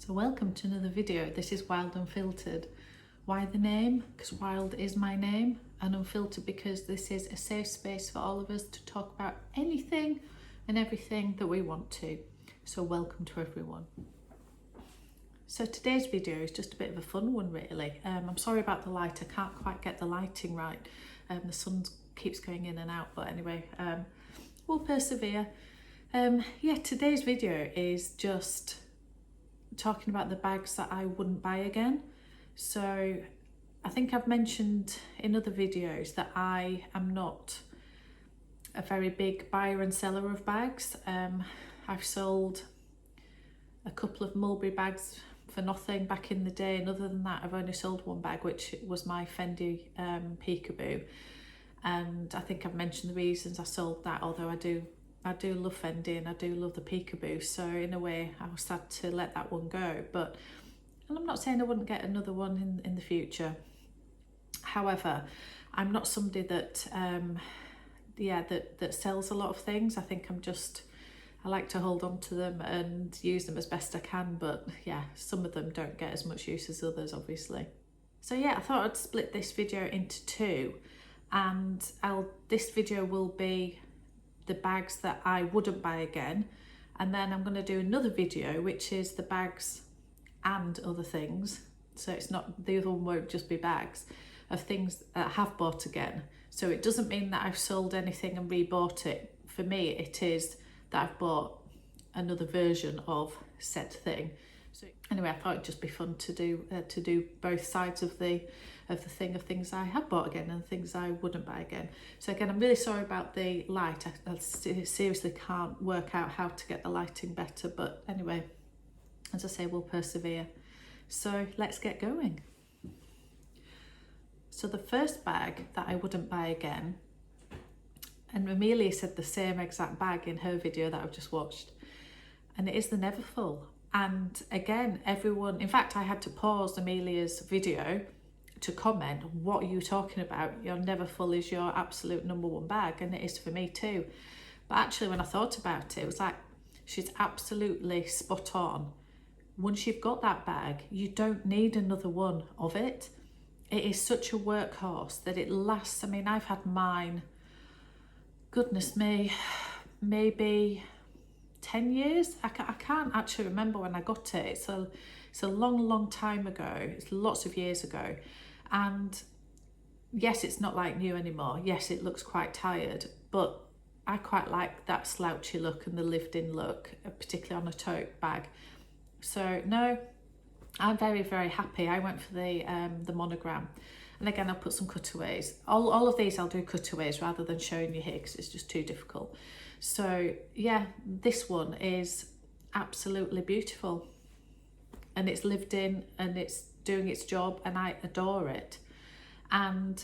So welcome to another video. This is Wild Unfiltered. Why the name? Because Wild is my name, and Unfiltered because this is a safe space for all of us to talk about anything and everything that we want to. So welcome to everyone. So today's video is just a bit of a fun one really. I'm sorry about the light, I can't quite get the lighting right. The sun keeps going in and out, but anyway, we'll persevere. Yeah, today's video is just talking about the bags that I wouldn't buy again. So I think I've mentioned in other videos that I am not a very big buyer and seller of bags. I've sold a couple of Mulberry bags for nothing back in the day, and other than that I've only sold one bag, which was my Fendi Peekaboo, and I think I've mentioned the reasons I sold that, although I do love Fendi and I do love the Peekaboo, so in a way I was sad to let that one go. But, and I'm not saying I wouldn't get another one in the future. However, I'm not somebody that that sells a lot of things. I think I like to hold on to them and use them as best I can, but yeah, some of them don't get as much use as others, obviously. So yeah, I thought I'd split this video into two, and this video will be the bags that I wouldn't buy again, and then I'm going to do another video which is the bags and other things. So it's not, the other one won't just be bags of things that I have bought again. So it doesn't mean that I've sold anything and rebought it. For me it is that I've bought another version of said thing. So anyway, I thought it'd just be fun to do both sides of the things I have bought again and things I wouldn't buy again. So again, I'm really sorry about the light. I seriously can't work out how to get the lighting better, but anyway, as I say, we'll persevere. So let's get going. So the first bag that I wouldn't buy again, and Amelia said the same exact bag in her video that I've just watched, and it is the Neverfull. And again, everyone, in fact, I had to pause Amelia's video to comment, what are you talking about? Your Neverfull is your absolute number one bag, and it is for me too. But actually, when I thought about it, it was like, she's absolutely spot on. Once you've got that bag, you don't need another one of it. It is such a workhorse that it lasts. I mean, I've had mine, goodness me, maybe 10 years. I can't actually remember when I got it. It's a long time ago. It's lots of years ago. And yes, it's not like new anymore. Yes, it looks quite tired, but I quite like that slouchy look and the lived-in look, particularly on a tote bag. So no, I'm very, very happy. I went for the monogram. And again, I'll put some cutaways. All of these I'll do cutaways rather than showing you here because it's just too difficult. So yeah, this one is absolutely beautiful, and it's lived in and it's doing its job, and I adore it. And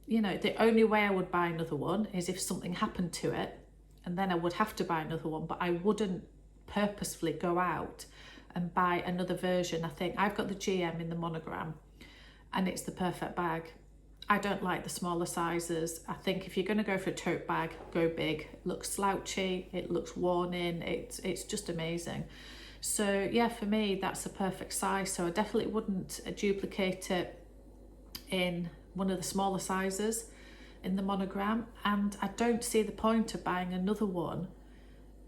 you know, the only way I would buy another one is if something happened to it, and then I would have to buy another one, but I wouldn't purposefully go out and buy another version. I think I've got the GM in the monogram, and it's the perfect bag. I don't like the smaller sizes. I think if you're going to go for a tote bag, go big. It looks slouchy, it looks worn in, it's just amazing. So yeah, for me that's the perfect size. So I definitely wouldn't duplicate it in one of the smaller sizes in the monogram, and I don't see the point of buying another one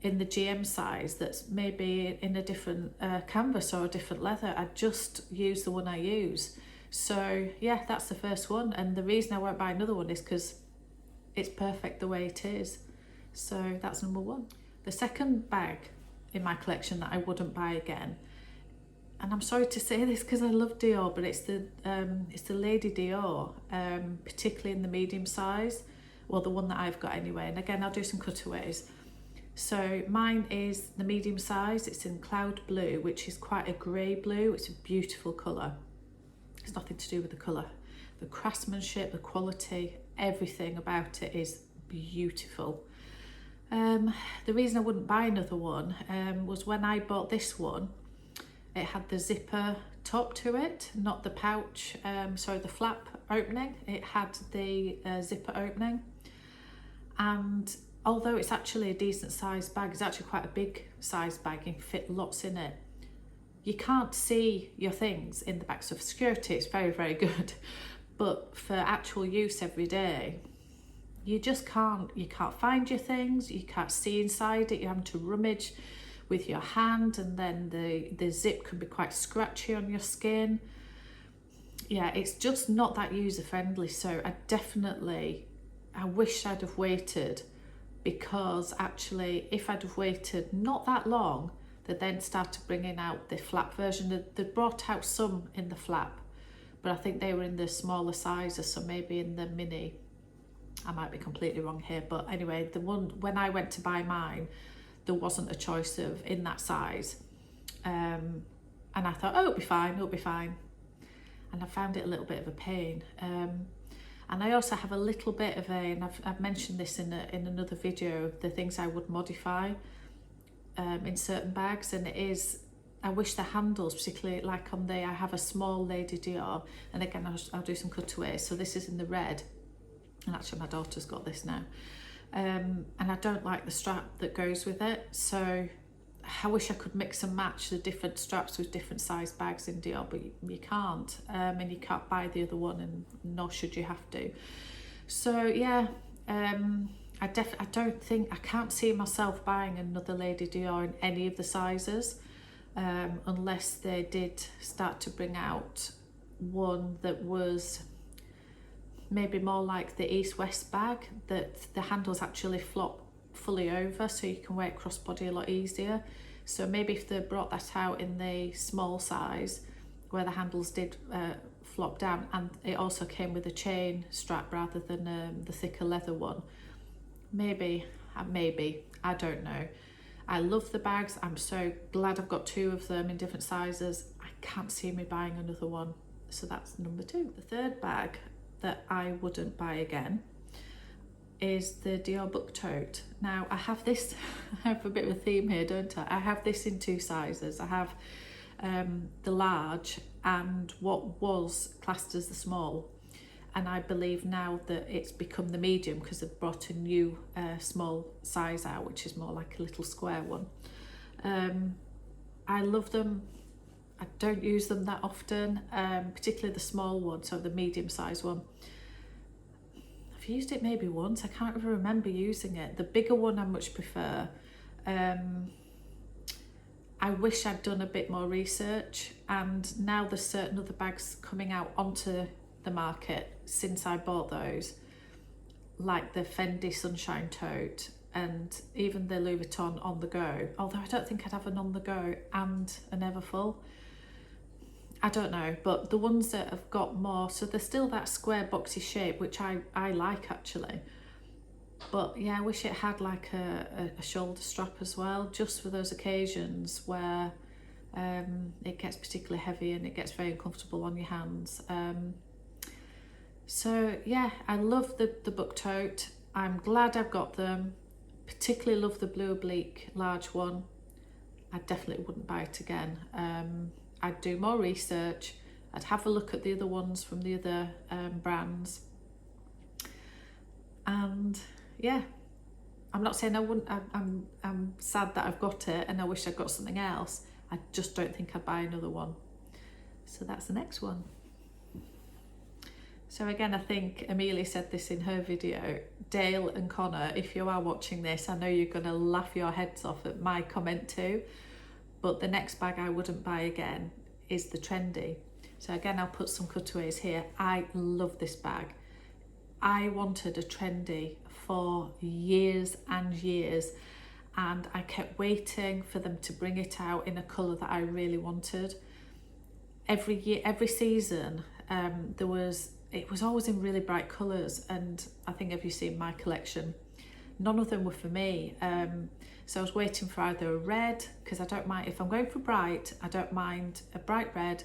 in the GM size that's maybe in a different canvas or a different leather. I just use the one I use. So yeah, that's the first one, and the reason I won't buy another one is because it's perfect the way it is. So that's number one. The second bag in my collection that I wouldn't buy again, and I'm sorry to say this because I love Dior, but it's the Lady Dior, particularly in the medium size, well, the one that I've got anyway. And again, I'll do some cutaways. So mine is the medium size. It's in cloud blue, which is quite a grey blue. It's a beautiful colour. It's nothing to do with the colour. The craftsmanship, the quality, everything about it is beautiful. The reason I wouldn't buy another one was when I bought this one, it had the zipper top to it, not the pouch, sorry, the flap opening. It had the zipper opening, and although it's actually a decent sized bag, it's actually quite a big sized bag, you can fit lots in it. you can't see your things in the bag. So for security, it's very, very good. But for actual use every day, you just can't find your things, you can't see inside it, you're having to rummage with your hand, and then the zip can be quite scratchy on your skin. Yeah, it's just not that user friendly. So I wish I'd have waited, because actually if I'd have waited not that long, they then started bringing out the flap version. They brought out some in the flap, but I think they were in the smaller sizes, so maybe in the mini. I might be completely wrong here, but anyway, the one when I went to buy mine, there wasn't a choice of in that size, and I thought, oh, it'll be fine, and I found it a little bit of a pain. And I also have a little bit of and I've mentioned this in another video, of the things I would modify in certain bags, and it is, I wish the handles, particularly like on I have a small Lady Dior, and again I'll do some cutaways. So this is in the red, and actually my daughter's got this now, and I don't like the strap that goes with it, so I wish I could mix and match the different straps with different size bags in Dior, but you can't, and you can't buy the other one, and nor should you have to. So yeah, I can't see myself buying another Lady Dior in any of the sizes, unless they did start to bring out one that was maybe more like the East-West bag, that the handles actually flop fully over, so you can wear it crossbody a lot easier. So maybe if they brought that out in the small size, where the handles did flop down, and it also came with a chain strap rather than the thicker leather one, maybe, I don't know. I love the bags. I'm so glad I've got two of them in different sizes. I can't see me buying another one. So that's number 2. The third bag that I wouldn't buy again is the Dior book tote. Now I have this, I have a bit of a theme here, don't I? I have this in 2 sizes. I have the large and what was classed as the small, and I believe now that it's become the medium, because they've brought a new small size out, which is more like a little square one. I love them. I don't use them that often, particularly the small one, so the medium size one. I've used it maybe once, I can't even remember using it. The bigger one I much prefer. I wish I'd done a bit more research, and now there's certain other bags coming out onto the market since I bought those, like the Fendi Sunshine Tote, and even the Louis Vuitton On The Go, although I don't think I'd have an On The Go and a Neverfull. I don't know, but the ones that have got more, so they're still that square boxy shape, which I like actually, but yeah, I wish it had like a shoulder strap as well, just for those occasions where it gets particularly heavy and it gets very uncomfortable on your hands. So yeah, I love the book tote. I'm glad I've got them. Particularly love the blue oblique large one. I definitely wouldn't buy it again. I'd do more research. I'd have a look at the other ones from the other brands. And yeah, I'm not saying I wouldn't. I'm sad that I've got it, and I wish I'd got something else. I just don't think I'd buy another one. So that's the next one. So again, I think Amelia said this in her video. Dale and Connor, if you are watching this, I know you're going to laugh your heads off at my comment too. But the next bag I wouldn't buy again is the Trendy. So again, I'll put some cutaways here. I love this bag. I wanted a Trendy for years and years, and I kept waiting for them to bring it out in a colour that I really wanted. Every year, every season, it was always in really bright colours, and I think, have you seen my collection? None of them were for me. So I was waiting for either a red, because I don't mind, if I'm going for bright, I don't mind a bright red,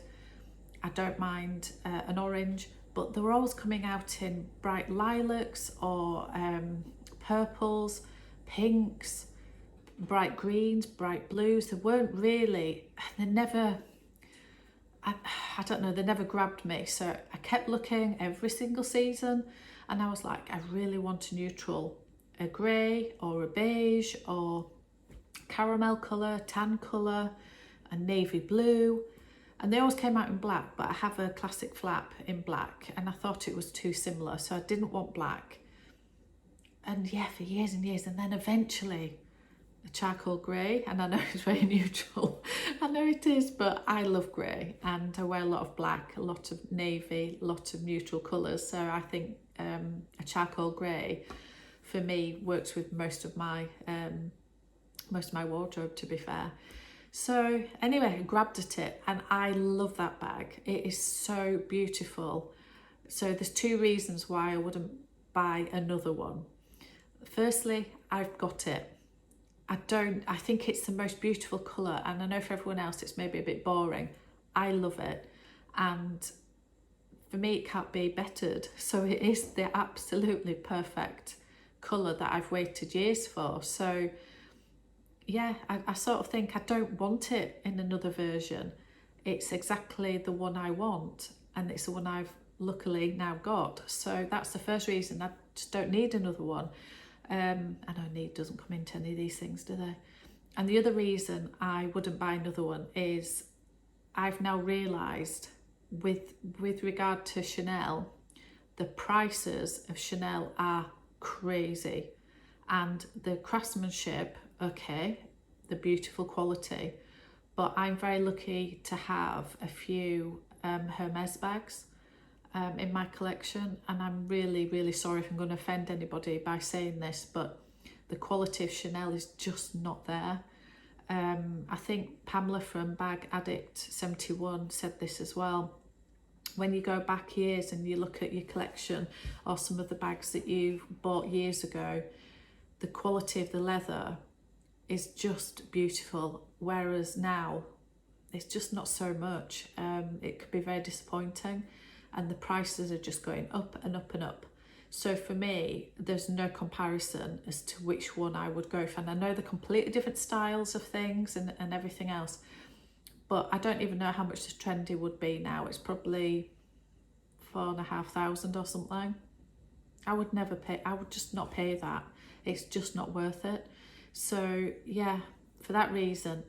I don't mind an orange, but they were always coming out in bright lilacs or purples, pinks, bright greens, bright blues. They weren't really, they never, I don't know, they never grabbed me. So I kept looking every single season, and I was like, I really want a neutral, a grey or a beige or caramel colour, tan colour, a navy blue, and they always came out in black, but I have a classic flap in black and I thought it was too similar, so I didn't want black. And yeah, for years and years, and then eventually a charcoal grey, and I know it's very neutral, I know it is, but I love grey and I wear a lot of black, a lot of navy, a lot of neutral colours, so I think a charcoal grey for me works with most of my wardrobe, to be fair. So anyway, I grabbed at it and I love that bag. It is so beautiful. So there's two reasons why I wouldn't buy another one. Firstly, I've got it. I think it's the most beautiful colour, and I know for everyone else it's maybe a bit boring. I love it, and for me it can't be bettered. So it is the absolutely perfect colour that I've waited years for. So yeah, I sort of think I don't want it in another version. It's exactly the one I want, and it's the one I've luckily now got. So that's the first reason. I just don't need another one. I know need doesn't come into any of these things, do they? And the other reason I wouldn't buy another one is I've now realised with regard to Chanel, the prices of Chanel are crazy, and the craftsmanship, okay, the beautiful quality, but I'm very lucky to have a few Hermès bags in my collection, and I'm really sorry if I'm going to offend anybody by saying this, but the quality of Chanel is just not there. I think Pamela from Bag Addict 71 said this as well. When you go back years and you look at your collection or some of the bags that you bought years ago, the quality of the leather is just beautiful, whereas now it's just not so much. It could be very disappointing, and the prices are just going up and up and up. So for me, there's no comparison as to which one I would go for. And I know they're completely different styles of things and everything else, but I don't even know how much the Trendy would be now. It's probably $4,500 or something. I would never pay, I would just not pay that. It's just not worth it. So yeah, for that reason,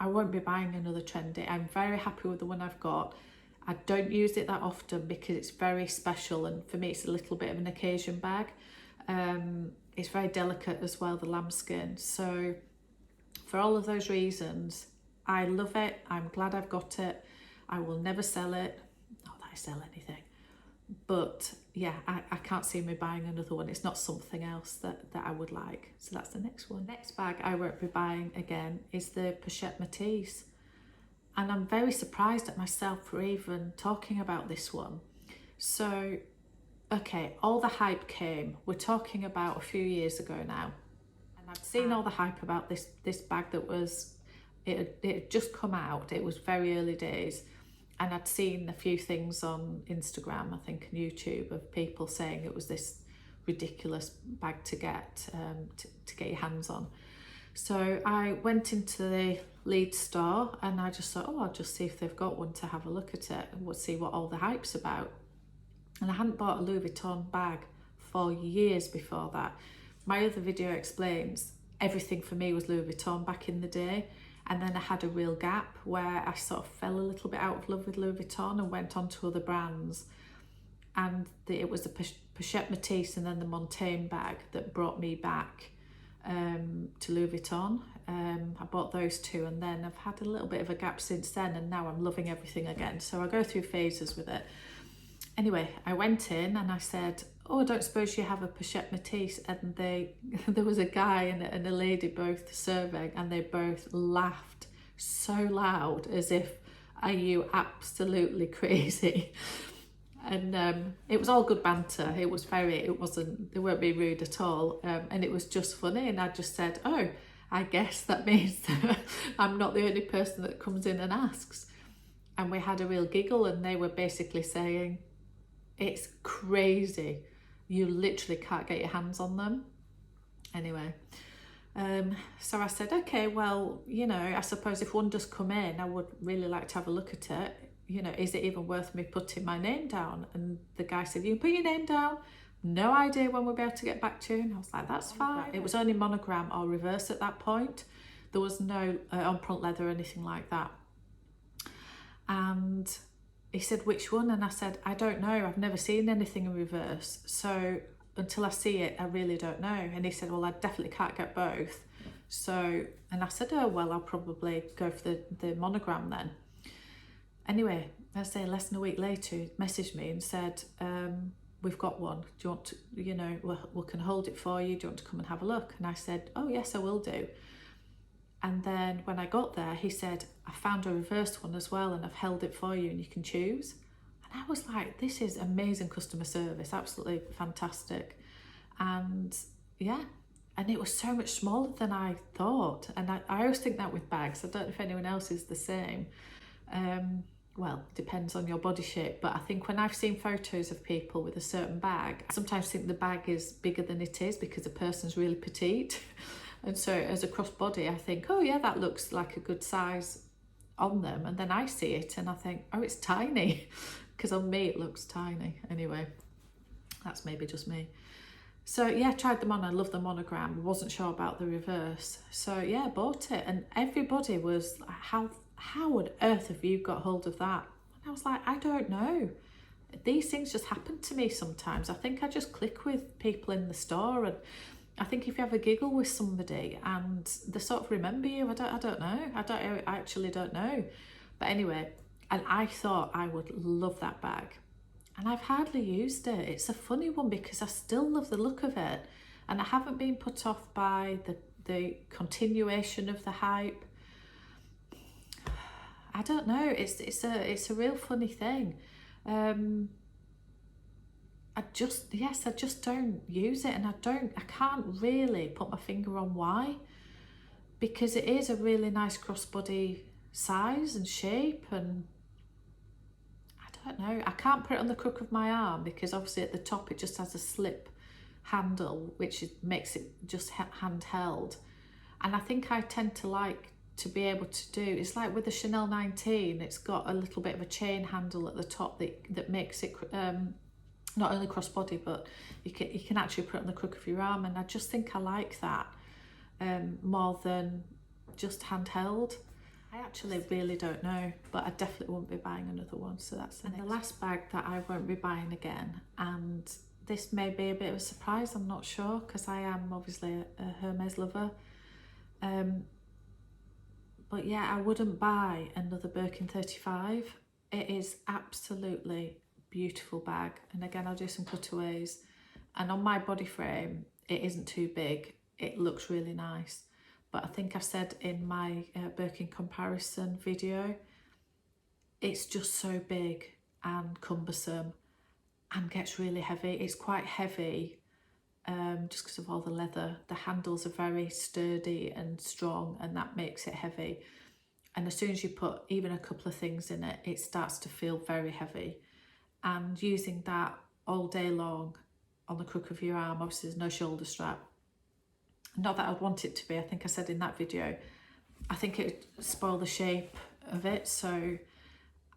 I won't be buying another Trendy. I'm very happy with the one I've got. I don't use it that often because it's very special, and for me it's a little bit of an occasion bag. It's very delicate as well, the lambskin. So for all of those reasons, I love it. I'm glad I've got it. I will never sell it. Not that I sell anything. But yeah, I can't see me buying another one. It's not something else that I would like. So that's the next one. Next bag I won't be buying again is the Pochette Metis. And I'm very surprised at myself for even talking about this one. So, okay, all the hype came. We're talking about a few years ago now. And I've seen all the hype about this bag that was, it had just come out. It was very early days. And I'd seen a few things on Instagram, I think, and YouTube, of people saying it was this ridiculous bag to get your hands on. So I went into the Leeds store and I just thought, oh, I'll just see if they've got one to have a look at it and we'll see what all the hype's about. And I hadn't bought a Louis Vuitton bag for years before that. My other video explains everything for me was Louis Vuitton back in the day. And then I had a real gap where I sort of fell a little bit out of love with Louis Vuitton and went on to other brands. And it was the Pochette Metis and then the Montaigne bag that brought me back to Louis Vuitton. I bought those two, and then I've had a little bit of a gap since then, and now I'm loving everything again. So I go through phases with it. Anyway, I went in and I said, oh, I don't suppose you have a Pochette Metis? And there was a guy and a lady both serving, and they both laughed so loud as if, are you absolutely crazy? And it was all good banter. They weren't being rude at all. And it was just funny. And I just said, oh, I guess that means that I'm not the only person that comes in and asks. And we had a real giggle, and they were basically saying, it's crazy. You literally can't get your hands on them. Anyway, so I said, okay, well, you know, I suppose if one does come in, I would really like to have a look at it. You know, is it even worth me putting my name down? And the guy said, you can put your name down. No idea when we'll be able to get back to you. And I was like, that's fine. It was only monogram or reverse at that point. There was no on-front leather or anything like that. And he said, which one? And I said, I don't know. I've never seen anything in reverse. So until I see it, I really don't know. And he said, well, I definitely can't get both. So, and I said, oh, well, I'll probably go for the monogram then. Anyway, let's say less than a week later, he messaged me and said, we've got one. Do you want to, you know, we can hold it for you. Do you want to come and have a look? And I said, oh, yes, I will do. And then when I got there, he said, I found a reversed one as well, and I've held it for you and you can choose. And I was like, this is amazing customer service, absolutely fantastic. And yeah, and it was so much smaller than I thought. And I always think that with bags. I don't know if anyone else is the same. Well, depends on your body shape, but I think when I've seen photos of people with a certain bag, I sometimes think the bag is bigger than it is because the person's really petite. And so as a crossbody, I think, oh yeah, that looks like a good size on them. And then I see it and I think, oh, it's tiny, because on me it looks tiny. Anyway, that's maybe just me. So yeah, tried them on. I love the monogram. Wasn't sure about the reverse. So yeah, bought it. And everybody was like, how on earth have you got hold of that? And I was like, I don't know. These things just happen to me sometimes. I think I just click with people in the store, and I think if you have a giggle with somebody and they sort of remember you, I don't know. I actually don't know. But anyway, and I thought I would love that bag. And I've hardly used it. It's a funny one because I still love the look of it. And I haven't been put off by the continuation of the hype. I don't know. It's a real funny thing. I just don't use it, and I can't really put my finger on why, because it is a really nice crossbody size and shape, and I don't know, I can't put it on the crook of my arm because obviously at the top it just has a slip handle, which makes it just handheld. And I think I tend to like to be able to do, it's like with the Chanel 19, it's got a little bit of a chain handle at the top that makes it not only crossbody, but you can actually put it on the crook of your arm, and I just think I like that more than just handheld. I actually really don't know, but I definitely won't be buying another one. So that's the last bag that I won't be buying again, and this may be a bit of a surprise, I'm not sure, because I am obviously a Hermès lover. But yeah, I wouldn't buy another Birkin 35. It is absolutely beautiful bag, and again I'll do some cutaways, and on my body frame it isn't too big, it looks really nice, but I think I said in my Birkin comparison video, it's just so big and cumbersome and gets really heavy. It's quite heavy just because of all the leather. The handles are very sturdy and strong, and that makes it heavy, and as soon as you put even a couple of things in it, it starts to feel very heavy. And using that all day long on the crook of your arm, obviously there's no shoulder strap. Not that I'd want it to be, I think I said in that video, I think it would spoil the shape of it, so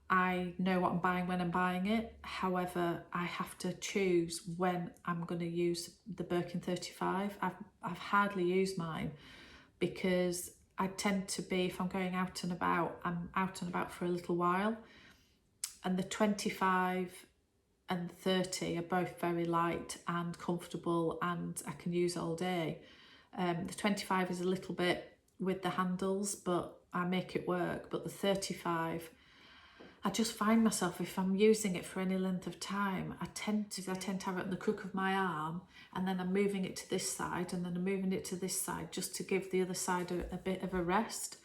I know what I'm buying when I'm buying it. However, I have to choose when I'm going to use the Birkin 35. I've hardly used mine because I tend to be, if I'm going out and about, I'm out and about for a little while. And the 25 and 30 are both very light and comfortable, and I can use all day. The 25 is a little bit with the handles, but I make it work. But the 35, I just find myself, if I'm using it for any length of time, I tend to have it on the crook of my arm, and then I'm moving it to this side, and then I'm moving it to this side, just to give the other side a bit of a rest.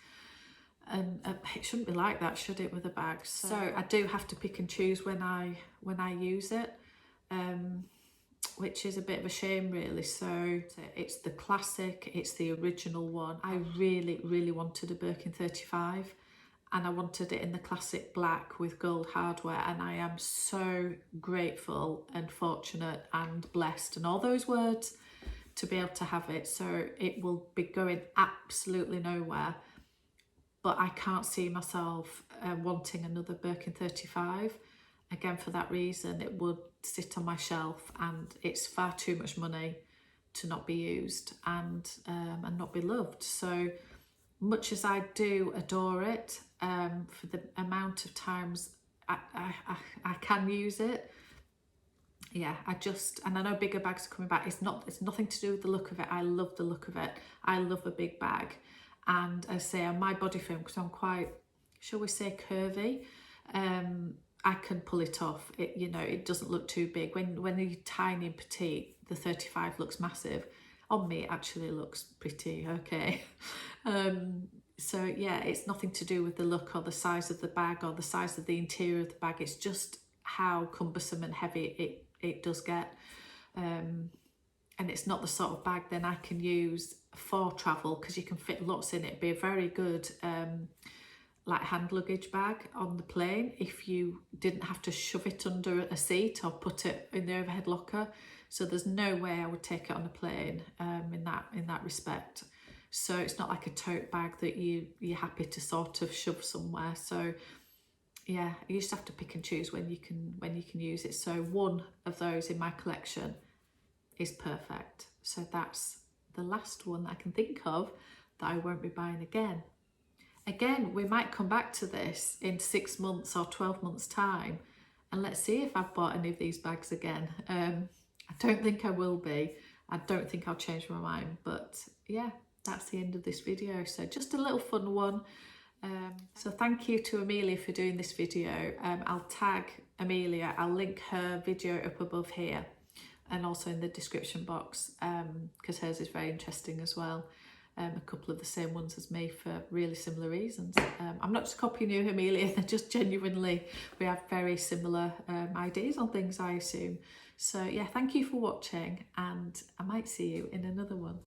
And it shouldn't be like that, should it, with a bag? So I do have to pick and choose when I use it, which is a bit of a shame really. So it's the classic, it's the original one. I really wanted a Birkin 35, and I wanted it in the classic black with gold hardware, and I am so grateful and fortunate and blessed and all those words to be able to have it. So it will be going absolutely nowhere. But I can't see myself wanting another Birkin 35. Again, for that reason, it would sit on my shelf, and it's far too much money to not be used and not be loved. So much as I do adore it, for the amount of times I can use it, yeah, and I know bigger bags are coming back. It's nothing to do with the look of it. I love the look of it. I love a big bag. And I say on my body frame, because I'm quite, shall we say, curvy, I can pull it off. It, you know, it doesn't look too big. When you're tiny and petite, the 35 looks massive. On me, it actually looks pretty okay. So yeah, it's nothing to do with the look or the size of the bag or the size of the interior of the bag. It's just how cumbersome and heavy it does get. And it's not the sort of bag then I can use for travel, because you can fit lots in it. It'd be a very good like hand luggage bag on the plane if you didn't have to shove it under a seat or put it in the overhead locker. So there's no way I would take it on a plane in that respect. So it's not like a tote bag that you're happy to sort of shove somewhere. So yeah, you just have to pick and choose when you can use it. So one of those in my collection is perfect. So that's the last one that I can think of that I won't be buying again. Again, we might come back to this in 6 months or 12 months time, and let's see if I've bought any of these bags again. I don't think I will be. I don't think I'll change my mind, but yeah, that's the end of this video. So just a little fun one. So thank you to Amelia for doing this video. I'll tag Amelia, I'll link her video up above here and also in the description box, because hers is very interesting as well. A couple of the same ones as me for really similar reasons. I'm not just copying you, Amelia, they're just genuinely, we have very similar ideas on things, I assume. So yeah, thank you for watching, and I might see you in another one.